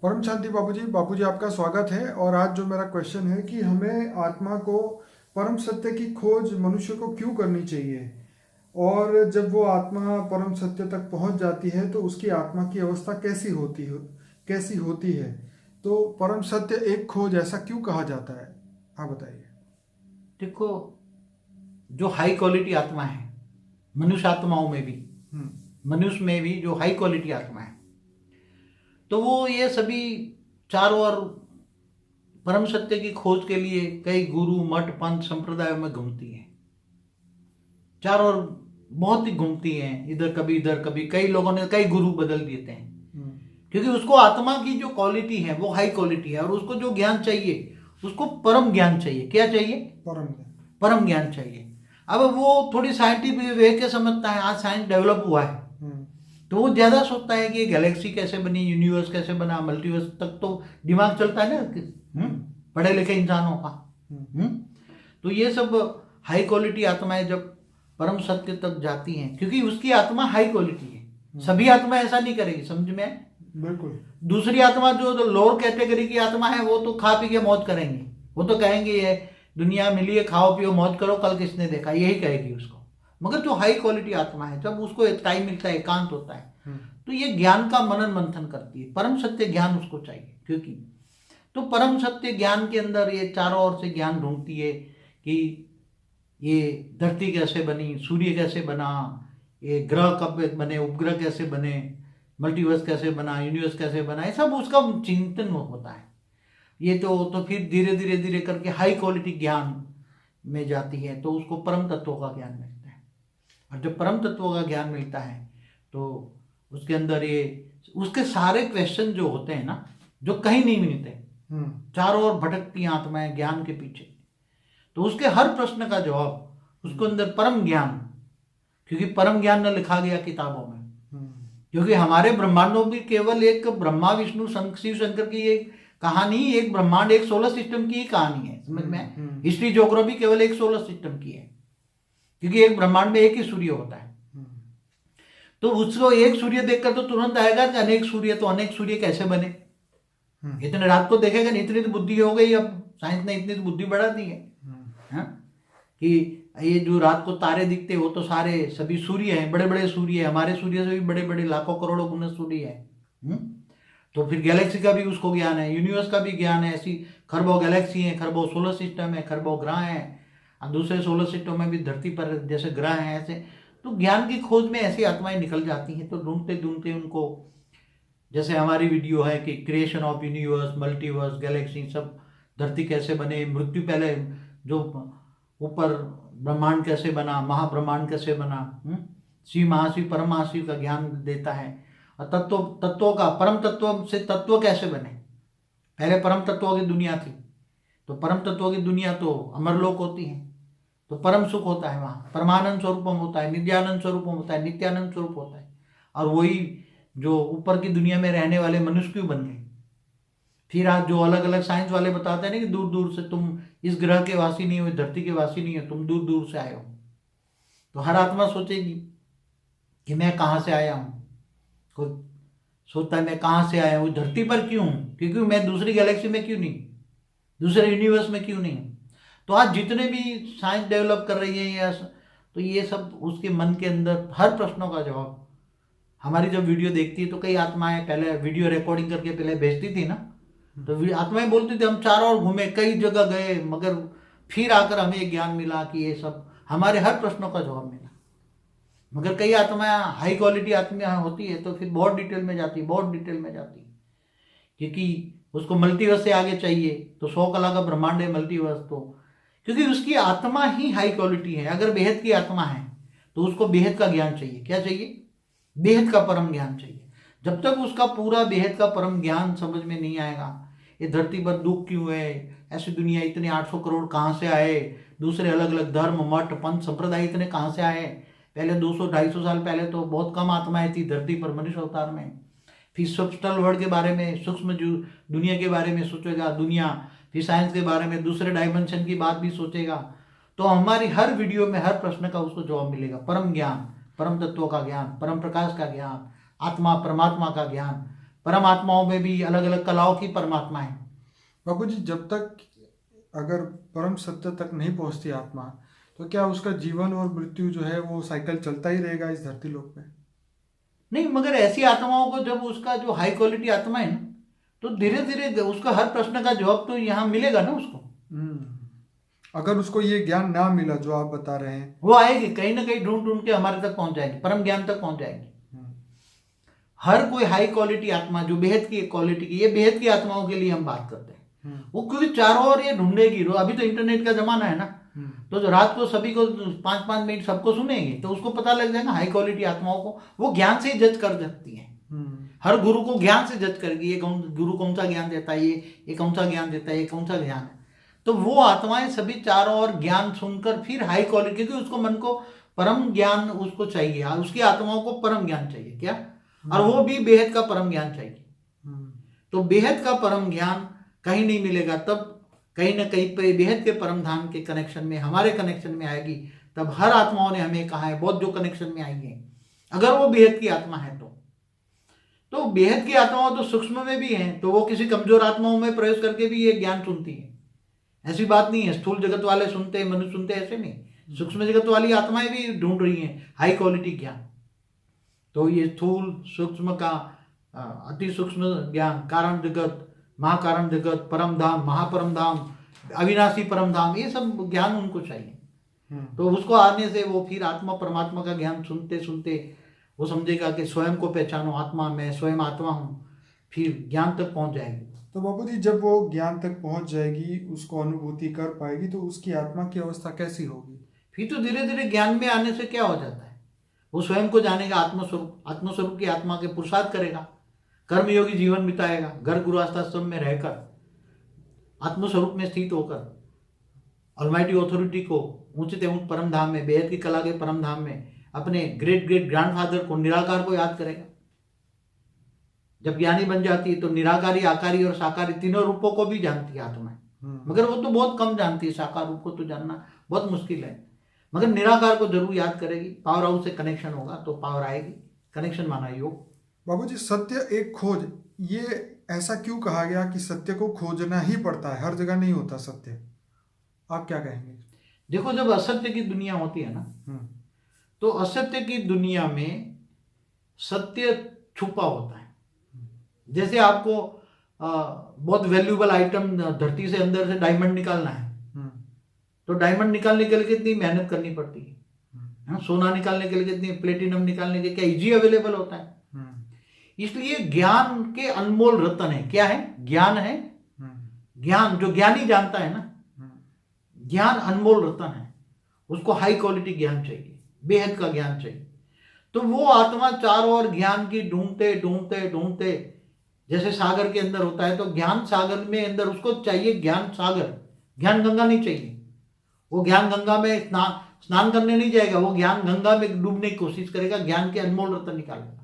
परम शांति बापूजी आपका स्वागत है। और आज जो मेरा क्वेश्चन है कि हमें आत्मा को परम सत्य की खोज मनुष्य को क्यों करनी चाहिए, और जब वो आत्मा परम सत्य तक पहुंच जाती है तो उसकी आत्मा की अवस्था कैसी होती है। तो परम सत्य एक खोज ऐसा क्यों कहा जाता है, आप बताइए। देखो, जो हाई क्वालिटी आत्मा है, मनुष्य आत्माओं में भी, मनुष्य में भी जो हाई क्वालिटी आत्मा है, तो वो ये सभी चारों ओर परम सत्य की खोज के लिए कई गुरु मठ पंथ संप्रदायों में घूमती है। चारों ओर बहुत ही घूमती हैं, इधर कभी कई लोगों ने कई गुरु बदल देते हैं, क्योंकि उसको आत्मा की जो क्वालिटी है वो हाई क्वालिटी है, और उसको जो ज्ञान चाहिए उसको परम ज्ञान चाहिए। क्या चाहिए? परम ज्ञान चाहिए। अब वो थोड़ी साइंटिफिक वे के समझता है, आज साइंस डेवलप हुआ है, तो वो ज्यादा सोचता है कि ये गैलेक्सी कैसे बनी, यूनिवर्स कैसे बना, मल्टीवर्स तक तो दिमाग चलता है ना पढ़े लिखे इंसानों का। तो ये सब हाई क्वालिटी आत्माएं जब परम सत्य तक जाती हैं, क्योंकि उसकी आत्मा हाई क्वालिटी है। सभी आत्मा ऐसा नहीं करेगी, समझ में? बिल्कुल। दूसरी आत्मा जो लोअर कैटेगरी की आत्मा है वो तो खा पी के मौज करेंगे, वो तो कहेंगे ये दुनिया मिली है, खाओ पियो मौज करो, कल किसने देखा, यही कहेगी उसको। मगर जो हाई क्वालिटी आत्मा है, जब उसको एक टाइम मिलता है, एकांत होता है, तो ये ज्ञान का मनन मंथन करती है। परम सत्य ज्ञान उसको चाहिए, क्योंकि तो परम सत्य ज्ञान के अंदर ये चारों ओर से ज्ञान ढूंढती है कि ये धरती कैसे बनी, सूर्य कैसे बना, ये ग्रह कब बने, उपग्रह कैसे बने, मल्टीवर्स कैसे बना, यूनिवर्स कैसे बना, ये सब उसका चिंतन होता है। ये तो फिर धीरे धीरे धीरे करके हाई क्वालिटी ज्ञान में जाती है, तो उसको परम तत्वों का ज्ञान मिलता है। और जब परम तत्वों का ज्ञान मिलता है तो उसके अंदर ये उसके सारे क्वेश्चन जो होते हैं ना, जो कहीं नहीं मिलते, चारों ओर भटकती आत्माएं ज्ञान के पीछे, तो उसके हर प्रश्न का जवाब उसको अंदर परम ज्ञान, क्योंकि परम ज्ञान न लिखा गया किताबों में, क्योंकि हमारे ब्रह्मांडों भी केवल एक ब्रह्मा विष्णु शिव शंकर की एक कहानी, एक ब्रह्मांड, एक सोलर सिस्टम की ही कहानी है, समझ में? हिस्ट्री ज्योग्राफी केवल एक सोलर सिस्टम की है, क्योंकि एक ब्रह्मांड में एक ही सूर्य होता है। तो उसको एक सूर्य देखकर तो तुरंत आएगा कि अनेक सूर्य, तो अनेक सूर्य कैसे बने? इतने रात को देखेगा नहीं, इतनी तो बुद्धि हो गई, अब साइंस ने इतनी तो बुद्धि बढ़ा दी है, कि ये जो रात को तारे दिखते वो तो सारे सभी सूर्य हैं, बड़े बड़े सूर्य हैं, हमारे सूर्य से भी बड़े बड़े लाखों करोड़ों गुना सूर्य है। तो फिर गैलेक्सी का भी उसको ज्ञान है, यूनिवर्स का भी ज्ञान है, ऐसी खरबों गैलेक्सी है, खरबों सोलर सिस्टम है, खरबों ग्रह हैं, और दूसरे सोलर सिस्टम में भी धरती पर जैसे ग्रह हैं ऐसे। तो ज्ञान की खोज में ऐसी आत्माएं निकल जाती हैं, तो ढूंढते ढूंढते उनको, जैसे हमारी वीडियो है कि creation of universe, multiverse, Galaxy, सब धरती कैसे बने, मृत्यु पहले जो ऊपर ब्रह्मांड कैसे बना, महाब्रह्मांड कैसे बना, शिव महाशिव परम महाशिव का ज्ञान देता है। और तत्वों का, परम तत्व से तत्व कैसे बने, पहले परम तत्वों की दुनिया थी, तो परम तत्वों की दुनिया तो अमरलोक होती है, तो परम सुख होता है वहाँ, परमानंद स्वरूपम होता है, नित्यानंद स्वरूपम होता है, नित्यानंद स्वरूप होता है। और वही जो ऊपर की दुनिया में रहने वाले मनुष्य क्यों बन गए? फिर आज जो अलग अलग साइंस वाले बताते हैं ना कि दूर दूर से, तुम इस ग्रह के वासी नहीं हो, धरती के वासी नहीं हो, तुम दूर दूर से आए हो। तो हर आत्मा सोचेगी कि मैं कहाँ से आया हूँ, कोई सोचता है मैं कहाँ से आया हूँ, धरती पर क्यों हूँ, क्योंकि मैं दूसरी गैलेक्सी में क्यों नहीं, दूसरे यूनिवर्स में क्यों नहीं। तो आज जितने भी साइंस डेवलप कर रही है या, तो ये सब उसके मन के अंदर हर प्रश्नों का जवाब। हमारी जब वीडियो देखती है तो कई आत्माएं पहले वीडियो रिकॉर्डिंग करके पहले भेजती थी ना, तो आत्माएं बोलती थी हम चारों ओर घूमे, कई जगह गए, मगर फिर आकर हमें ज्ञान मिला कि ये सब हमारे हर प्रश्नों का जवाब मिला। मगर कई आत्माएं हाई क्वालिटी आत्माएं होती है तो फिर बहुत डिटेल में जाती, बहुत डिटेल में जाती, क्योंकि उसको मल्टीवर्स से आगे चाहिए, तो 100 कला का ब्रह्मांड है मल्टीवर्स, तो क्योंकि उसकी आत्मा ही हाई क्वालिटी है। अगर बेहद की आत्मा है तो उसको बेहद का ज्ञान चाहिए। क्या चाहिए? बेहद का परम ज्ञान चाहिए। जब तक उसका पूरा बेहद का परम ज्ञान समझ में नहीं आएगा, ये धरती पर दुख क्यों है, ऐसी दुनिया, इतने 800 करोड़ कहाँ से आए, दूसरे अलग अलग धर्म मठ पंथ संप्रदाय इतने कहाँ से आए, पहले 200-250 साल पहले तो बहुत कम आत्माएं थी धरती पर मनुष्य अवतार में। फिर सब्स्टल वर्ल्ड के बारे में, सूक्ष्म दुनिया के बारे में सोचेगा दुनिया, फिर साइंस के बारे में, दूसरे डायमेंशन की बात भी सोचेगा। तो हमारी हर वीडियो में हर प्रश्न का उसको जवाब मिलेगा। परम ज्ञान, परम तत्वों का ज्ञान, परम प्रकाश का ज्ञान, आत्मा परमात्मा का ज्ञान, परमात्माओं में भी अलग अलग कलाओं की परमात्मा है। बाबू जी, जब तक अगर परम सत्य तक नहीं पहुंचती आत्मा, तो क्या उसका जीवन और मृत्यु जो है वो साइकिल चलता ही रहेगा इस धरती लोक पे? नहीं, मगर ऐसी आत्माओं को जब उसका जो हाई क्वालिटी आत्मा है ना, तो धीरे धीरे उसका हर प्रश्न का जवाब तो यहाँ मिलेगा ना उसको। अगर उसको ये ज्ञान ना मिला जो आप बता रहे हैं, वो आएगी कहीं ना कहीं, ढूंढ ढूंढ के हमारे तक पहुंच जाएगी, परम ज्ञान तक पहुंच जाएगी। हर कोई हाई क्वालिटी आत्मा जो बेहद की क्वालिटी की, ये बेहद की आत्माओं के लिए हम बात करते हैं, वो क्योंकि चारों ओर ये ढूंढेगी। अभी तो इंटरनेट का जमाना है ना, तो जो रात को सभी को 5-5 मिनट सबको सुनेंगे, तो उसको पता लग जाएगा हाई क्वालिटी आत्माओं को वो ज्ञान से ही जज कर सकती है। हर गुरु को ज्ञान से जज करेगी, ये गुरु कौन सा ज्ञान देता है, ये कौन सा ज्ञान देता है, ये कौन सा ज्ञान है। तो वो आत्माएं सभी चारों ओर ज्ञान सुनकर फिर हाई क्वालिटी, क्योंकि उसको मन को परम ज्ञान उसको चाहिए, उसकी आत्माओं को परम ज्ञान चाहिए क्या, और वो भी बेहद का परम ज्ञान चाहिए। तो बेहद का परम ज्ञान कहीं नहीं मिलेगा, तब कहीं ना कहीं पे बेहद के परम धाम के कनेक्शन में, हमारे कनेक्शन में आएगी। तब हर आत्माओं ने हमें कहा है, बहुत जो कनेक्शन में आई है, अगर वो बेहद की आत्मा है तो बेहद की आत्माओं तो सूक्ष्म में भी हैं, तो वो किसी कमजोर आत्माओं में प्रवेश करके भी ये ज्ञान सुनती है। ऐसी बात नहीं है स्थूल जगत वाले सुनते हैं, मनुष्य सुनते हैं, ऐसे नहीं। सूक्ष्म जगत वाली आत्माएं भी ढूंढ रही हैं हाई क्वालिटी ज्ञान। तो ये स्थूल सूक्ष्म का अति सूक्ष्म ज्ञान, कारण जगत, महाकारण जगत, परम धाम, महापरम धाम, अविनाशी परम धाम, ये सब ज्ञान उनको चाहिए। तो उसको आने से वो फिर आत्मा परमात्मा का ज्ञान सुनते सुनते वो समझेगा कि स्वयं को पहचानो, आत्मा मैं स्वयं आत्मा हूँ, फिर ज्ञान तक पहुंच जाएगी। तो बाबू जी, जब वो ज्ञान तक पहुंच जाएगी, उसको अनुभूति कर पाएगी, तो उसकी आत्मा की अवस्था कैसी होगी? फिर तो धीरे धीरे ज्ञान में आने से क्या हो जाता है, वो स्वयं को जानेगा, आत्मस्वरूप की आत्मा के पुरुषार्थ करेगा, कर्मयोगी जीवन बिताएगा, घर गृहस्थाश्रम में रहकर आत्मस्वरूप में स्थित होकर ऑलमाइटी अथॉरिटी को ऊंचे ऊंच परम धाम में, बेहद की कला के परम धाम में, अपने ग्रेट ग्रेट ग्रैंडफादर को, निराकार को याद करेगा। जब ज्ञानी बन जाती है तो निराकारी, आकारी और साकारी तीनों रूपों को भी जानती है आत्मा, मगर वो तो बहुत कम जानती है, साकार रूप को तो जानना बहुत मुश्किल है, मगर निराकार को जरूर याद करेगी। पावर हाउस से कनेक्शन होगा तो पावर आएगी, कनेक्शन माना योग। बाबू जी, सत्य एक खोज, ये ऐसा क्यों कहा गया कि सत्य को खोजना ही पड़ता है, हर जगह नहीं होता सत्य? आप क्या कहेंगे? देखो, जब असत्य की दुनिया होती है ना, तो असत्य की दुनिया में सत्य छुपा होता है। जैसे आपको बहुत वैल्यूएबल आइटम धरती से अंदर से डायमंड निकालना है, तो डायमंड निकालने के लिए कितनी मेहनत करनी पड़ती है, सोना निकालने के लिए कितनी, प्लेटिनम निकालने के लिए क्या इजी अवेलेबल होता है? इसलिए ज्ञान के अनमोल रत्न है। क्या है? ज्ञान है। ज्ञान जो ज्ञानी जानता है ना, ज्ञान अनमोल रत्न है, उसको हाई क्वालिटी ज्ञान चाहिए, बेहद का ज्ञान चाहिए। तो वो आत्मा चारों ओर ज्ञान की ढूंढते ढूंढते ढूंढते, जैसे सागर के अंदर होता है, तो ज्ञान सागर में अंदर उसको चाहिए ज्ञान सागर, ज्ञान गंगा नहीं चाहिए। वो ज्ञान गंगा में स्नान करने नहीं जाएगा, वो ज्ञान गंगा में डूबने की कोशिश करेगा, ज्ञान के अनमोल रत्न निकालेगा।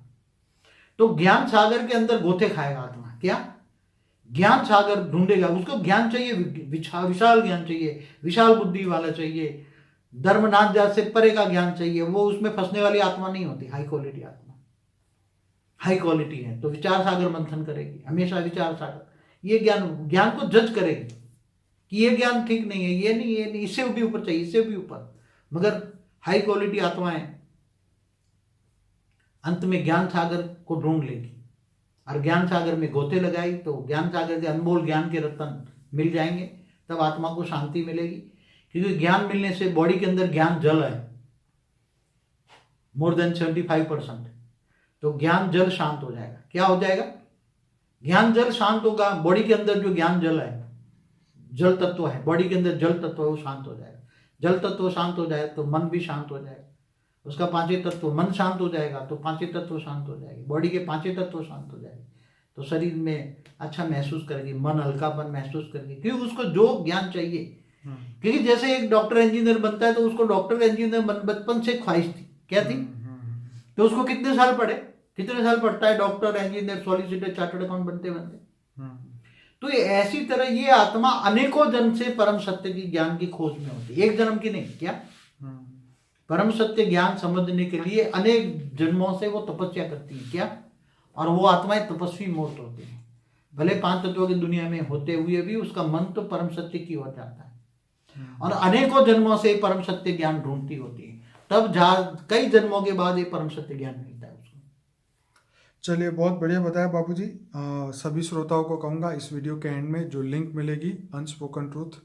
तो ज्ञान सागर के अंदर गोते खाएगा आत्मा। क्या? ज्ञान सागर ढूंढेगा, उसको ज्ञान चाहिए, विशाल ज्ञान चाहिए, विशाल बुद्धि वाला चाहिए, धर्मनाथ जात से परे का ज्ञान चाहिए। वो उसमें फंसने वाली आत्मा नहीं होती, हाई क्वालिटी आत्मा, हाई क्वालिटी है। तो विचार सागर मंथन करेगी, हमेशा विचार सागर, ये ज्ञान को जज करेगी कि ये ज्ञान ठीक नहीं है, ये नहीं, इससे भी ऊपर चाहिए, इससे भी ऊपर। मगर हाई क्वालिटी आत्माएं अंत में ज्ञान सागर को ढूंढ लेगी, और ज्ञान सागर में गोते लगाई तो ज्ञान सागर के अनमोल ज्ञान के रत्न मिल जाएंगे, तब आत्मा को शांति मिलेगी। क्योंकि ज्ञान मिलने से बॉडी के अंदर ज्ञान जल है, मोर देन 75%, तो ज्ञान जल शांत हो जाएगा। क्या हो जाएगा? ज्ञान जल शांत होगा, बॉडी के अंदर जो ज्ञान जल है, जल तत्व है, बॉडी के अंदर जल तत्व है, वो शांत हो जाएगा। जल तत्व शांत हो जाए तो मन भी शांत हो जाएगा, उसका पांचवें तत्व, मन शांत हो जाएगा तो पांचवें तत्व शांत हो जाएगी, बॉडी के पांचवें तत्व शांत हो जाएगी, तो शरीर में अच्छा महसूस करेगी, मन हल्कापन महसूस करेगी, क्योंकि उसको जो ज्ञान चाहिए। क्योंकि जैसे एक डॉक्टर इंजीनियर बनता है, तो उसको डॉक्टर इंजीनियर बचपन से ख्वाहिश थी। क्या थी? तो उसको कितने साल पढ़ता है doctor, engineer, solicitor, chartered account बनते बनते। तो ये ऐसी तरह ये आत्मा अनेकों जन्म से परम सत्य की ज्ञान की खोज में होती है, एक जन्म की नहीं। क्या? परम सत्य ज्ञान समझने के लिए अनेक जन्मों से वो तपस्या करती है। क्या? और वो आत्माएं तपस्वी मूर्त होती हैं। भले 5 तत्वों की दुनिया में होते हुए भी उसका मन तो परम सत्य की ओर जाता है और अनेकों जन्मों से परम सत्य ज्ञान ढूंढती होती है, तब कई जन्मों के बाद ये परम सत्य ज्ञान मिलता है उसको। चलिए, बहुत बढ़िया बताया बापूजी। सभी श्रोताओं को कहूँगा इस वीडियो के एंड में जो लिंक मिलेगी अनस्पोकन ट्रूथ,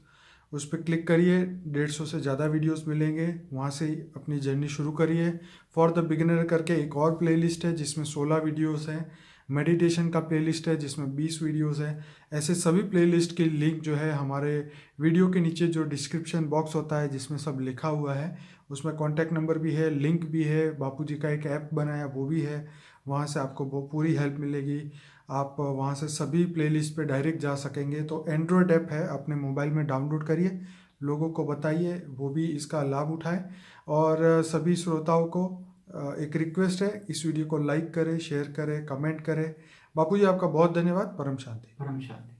उस पर क्लिक करिए। 150 से ज़्यादा वीडियोस मिलेंगे, वहाँ से ही अपनी जर्नी शुरू करिए। फॉर द बिगिनर करके एक और प्लेलिस्ट है जिसमें 16 वीडियोस हैं। मेडिटेशन का प्लेलिस्ट है जिसमें 20 वीडियोस है। ऐसे सभी प्लेलिस्ट की लिंक जो है हमारे वीडियो के नीचे जो डिस्क्रिप्शन बॉक्स होता है जिसमें सब लिखा हुआ है, उसमें कॉन्टैक्ट नंबर भी है, लिंक भी है, बापूजी का एक ऐप बनाया वो भी है, वहाँ से आपको वो पूरी हेल्प मिलेगी। आप वहाँ से सभी प्लेलिस्ट पे डायरेक्ट जा सकेंगे। तो एंड्रॉयड ऐप है, अपने मोबाइल में डाउनलोड करिए, लोगों को बताइए वो भी इसका लाभ उठाएं। और सभी श्रोताओं को एक रिक्वेस्ट है, इस वीडियो को लाइक करें, शेयर करें, कमेंट करें। बापूजी आपका बहुत धन्यवाद। परम शांति। परम शांति।